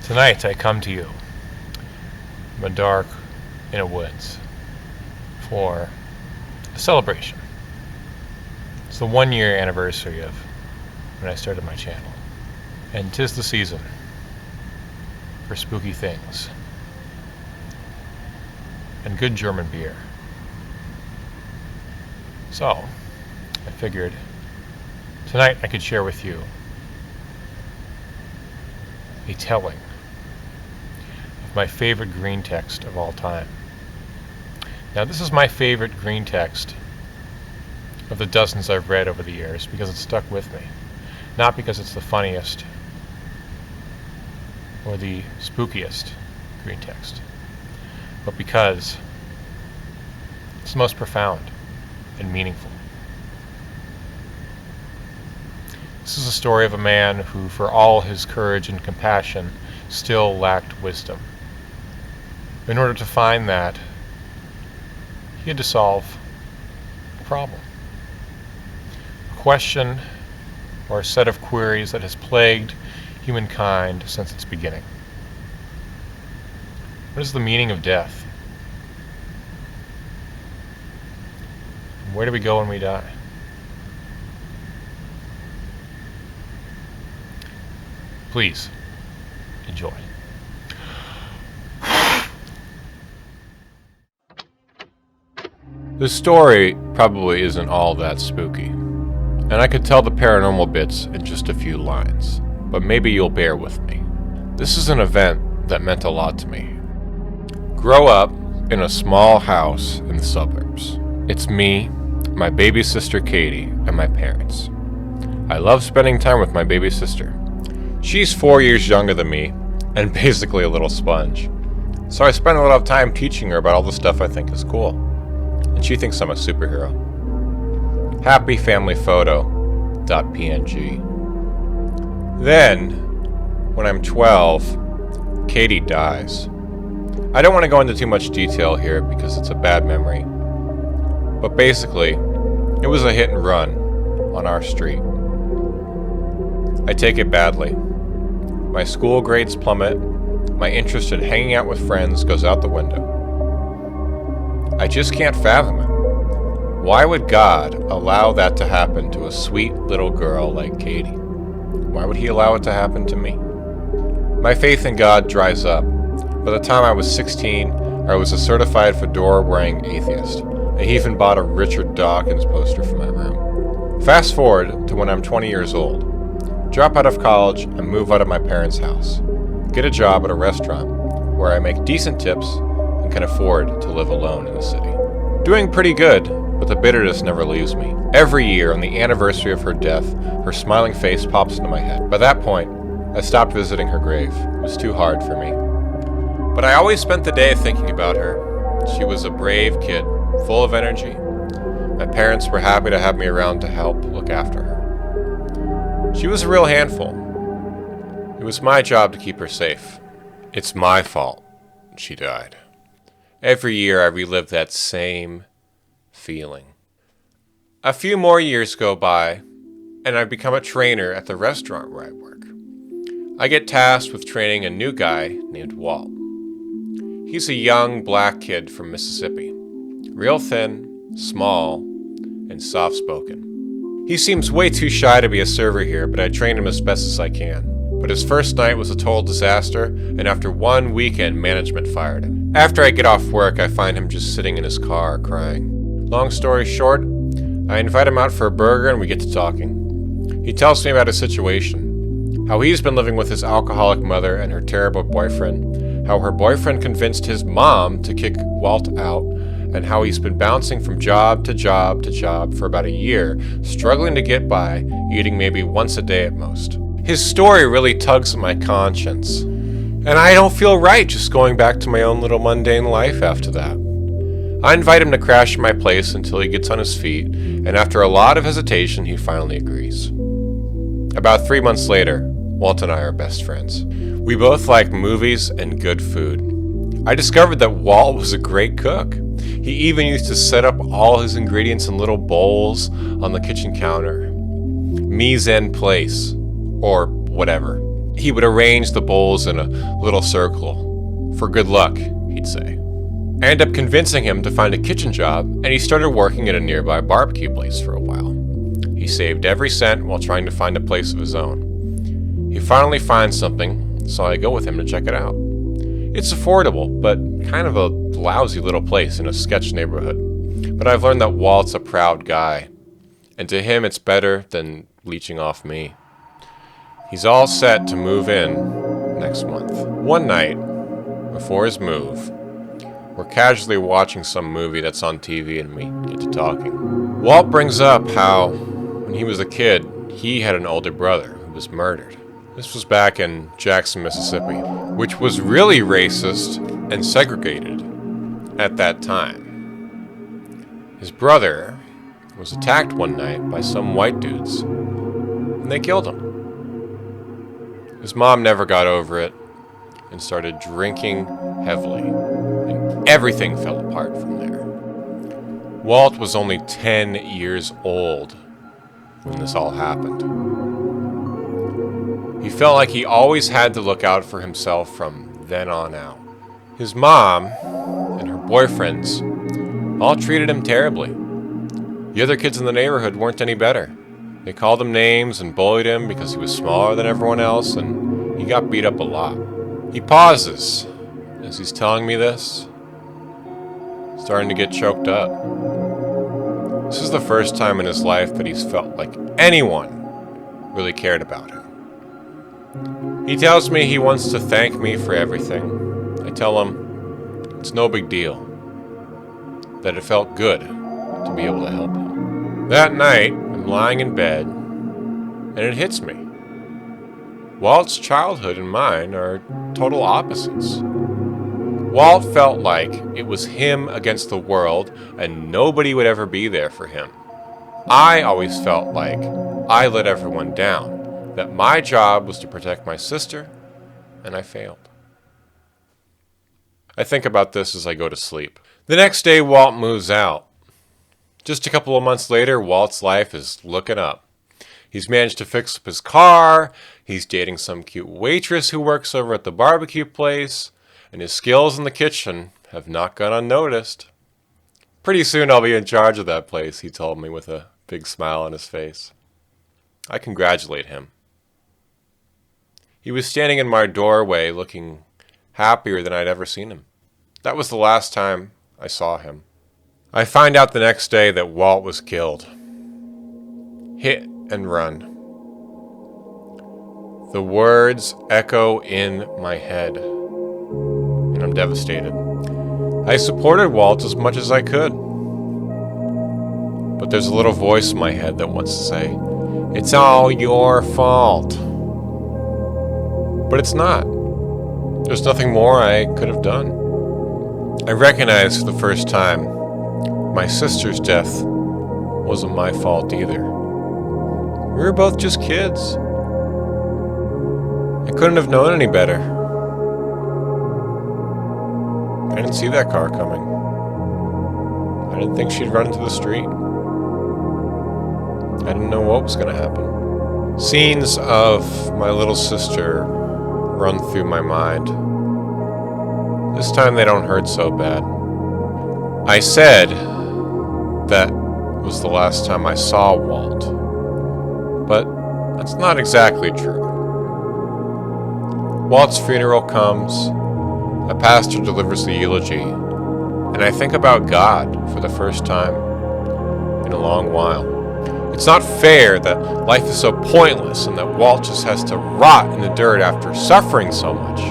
Tonight I come to you from a dark in a woods for a celebration. It's the 1-year anniversary of when I started my channel, and 'tis the season for spooky things and good German beer. So I figured tonight I could share with you a telling of my favorite green text of all time. Now, this is my favorite green text of the dozens I've read over the years because it's stuck with me. Not because it's the funniest or the spookiest green text, but because it's the most profound and meaningful. This is a story of a man who, for all his courage and compassion, still lacked wisdom. In order to find that, he had to solve a problem. A question or a set of queries that has plagued humankind since its beginning. What is the meaning of death? And where do we go when we die? Please, enjoy. This story probably isn't all that spooky, and I could tell the paranormal bits in just a few lines, but maybe you'll bear with me. This is an event that meant a lot to me. Grow up in a small house in the suburbs. It's me, my baby sister Katie, and my parents. I love spending time with my baby sister. She's 4 years younger than me, and basically a little sponge. So I spend a lot of time teaching her about all the stuff I think is cool. And she thinks I'm a superhero. Happy family photo.png. Then, when I'm 12, Katie dies. I don't want to go into too much detail here because it's a bad memory. But basically, it was a hit and run on our street. I take it badly. My school grades plummet, my interest in hanging out with friends goes out the window. I just can't fathom it. Why would God allow that to happen to a sweet little girl like Katie? Why would he allow it to happen to me? My faith in God dries up. By the time I was 16, I was a certified fedora-wearing atheist. I even bought a Richard Dawkins poster for my room. Fast forward to when I'm 20 years old. Drop out of college and move out of my parents' house. Get a job at a restaurant where I make decent tips and can afford to live alone in the city. Doing pretty good, but the bitterness never leaves me. Every year on the anniversary of her death, her smiling face pops into my head. By that point, I stopped visiting her grave. It was too hard for me. But I always spent the day thinking about her. She was a brave kid, full of energy. My parents were happy to have me around to help look after her. She was a real handful. It was my job to keep her safe. It's my fault she died. Every year I relive that same feeling. A few more years go by, and I become a trainer at the restaurant where I work. I get tasked with training a new guy named Walt. He's a young black kid from Mississippi. Real thin, small, and soft-spoken. He seems way too shy to be a server here, but I train him as best as I can. But his first night was a total disaster, and after one weekend, management fired him. After I get off work, I find him just sitting in his car, crying. Long story short, I invite him out for a burger and we get to talking. He tells me about his situation, how he's been living with his alcoholic mother and her terrible boyfriend, how her boyfriend convinced his mom to kick Walt out, and how he's been bouncing from job to job to job for about a year, struggling to get by, eating maybe once a day at most. His story really tugs at my conscience, and I don't feel right just going back to my own little mundane life after that. I invite him to crash at my place until he gets on his feet, and after a lot of hesitation, he finally agrees. About 3 months later, Walt and I are best friends. We both like movies and good food. I discovered that Walt was a great cook. He even used to set up all his ingredients in little bowls on the kitchen counter. Mise en place, or whatever. He would arrange the bowls in a little circle. For good luck, he'd say. I ended up convincing him to find a kitchen job, and he started working at a nearby barbecue place for a while. He saved every cent while trying to find a place of his own. He finally finds something, so I go with him to check it out. It's affordable, but kind of a lousy little place in a sketch neighborhood. But I've learned that Walt's a proud guy, and to him it's better than leeching off me. He's all set to move in next month. One night, before his move, we're casually watching some movie that's on TV and we get to talking. Walt brings up how, when he was a kid, he had an older brother who was murdered. This was back in Jackson, Mississippi, which was really racist and segregated at that time. His brother was attacked one night by some white dudes, and they killed him. His mom never got over it and started drinking heavily, and everything fell apart from there. Walt was only 10 years old when this all happened. He felt like he always had to look out for himself from then on out. His mom and her boyfriends all treated him terribly. The other kids in the neighborhood weren't any better. They called him names and bullied him because he was smaller than everyone else, and he got beat up a lot. He pauses as he's telling me this, starting to get choked up. This is the first time in his life that he's felt like anyone really cared about him. He tells me he wants to thank me for everything. I tell him it's no big deal, that it felt good to be able to help him. That night, I'm lying in bed, and it hits me. Walt's childhood and mine are total opposites. Walt felt like it was him against the world, and nobody would ever be there for him. I always felt like I let everyone down, that my job was to protect my sister, and I failed. I think about this as I go to sleep. The next day, Walt moves out. Just a couple of months later, Walt's life is looking up. He's managed to fix up his car, he's dating some cute waitress who works over at the barbecue place, and his skills in the kitchen have not gone unnoticed. Pretty soon I'll be in charge of that place, he told me with a big smile on his face. I congratulate him. He was standing in my doorway looking happier than I'd ever seen him. That was the last time I saw him. I find out the next day that Walt was killed. Hit and run. The words echo in my head, and I'm devastated. I supported Walt as much as I could. But there's a little voice in my head that wants to say, "It's all your fault." But it's not. There's nothing more I could have done. I recognized for the first time my sister's death wasn't my fault either. We were both just kids. I couldn't have known any better. I didn't see that car coming. I didn't think she'd run into the street. I didn't know what was going to happen. Scenes of my little sister run through my mind. This time they don't hurt so bad. I said that was the last time I saw Walt, but that's not exactly true. Walt's funeral comes, a pastor delivers the eulogy, and I think about God for the first time in a long while. It's not fair that life is so pointless and that Walt just has to rot in the dirt after suffering so much,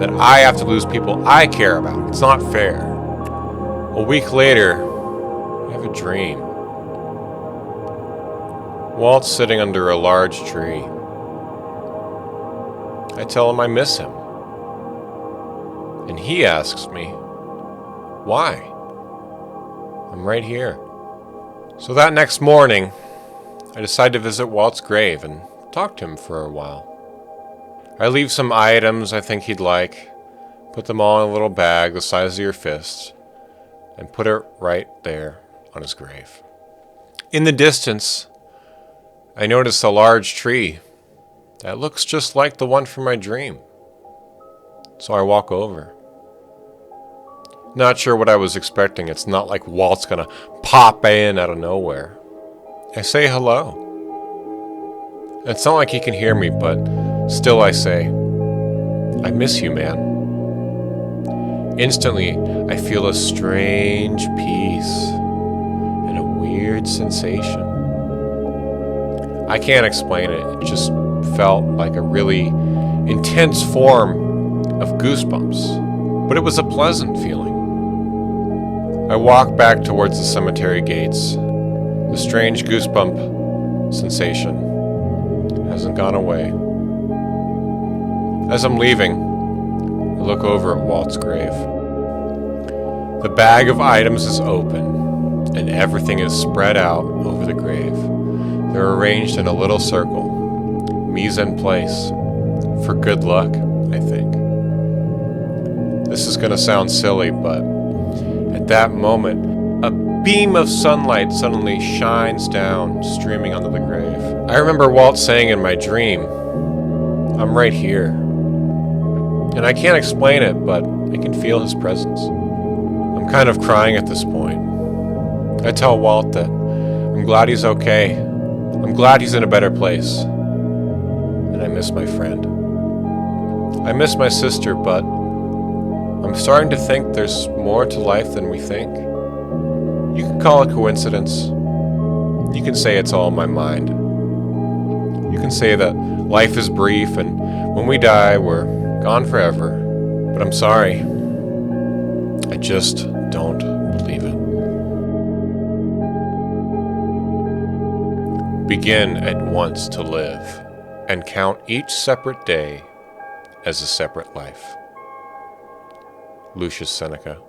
that I have to lose people I care about. It's not fair. A week later, I have a dream. Walt's sitting under a large tree. I tell him I miss him. And he asks me, why? I'm right here. So that next morning, I decide to visit Walt's grave and talk to him for a while. I leave some items I think he'd like, put them all in a little bag the size of your fist, and put it right there on his grave. In the distance, I notice a large tree That looks just like the one from my dream. So I walk over. Not sure what I was expecting. It's not like Walt's gonna pop in out of nowhere. I say hello. It's not like he can hear me, but still I say, I miss you, man. Instantly, I feel a strange peace and a weird sensation. I can't explain it. It just felt like a really intense form of goosebumps, but it was a pleasant feeling. I walk back towards the cemetery gates. The strange goosebump sensation hasn't gone away. As I'm leaving, I look over at Walt's grave. The bag of items is open, and everything is spread out over the grave. They're arranged in a little circle, mise en place, for good luck, I think. This is gonna sound silly, but at that moment, a beam of sunlight suddenly shines down, streaming onto the grave. I remember Walt saying in my dream, I'm right here. And I can't explain it, but I can feel his presence. I'm kind of crying at this point. I tell Walt that I'm glad he's okay. I'm glad he's in a better place. And I miss my friend. I miss my sister, but I'm starting to think there's more to life than we think. You can call it coincidence. You can say it's all in my mind. You can say that life is brief and when we die, we're gone forever. But I'm sorry. I just don't believe it. Begin at once to live and count each separate day as a separate life. Lucius Seneca.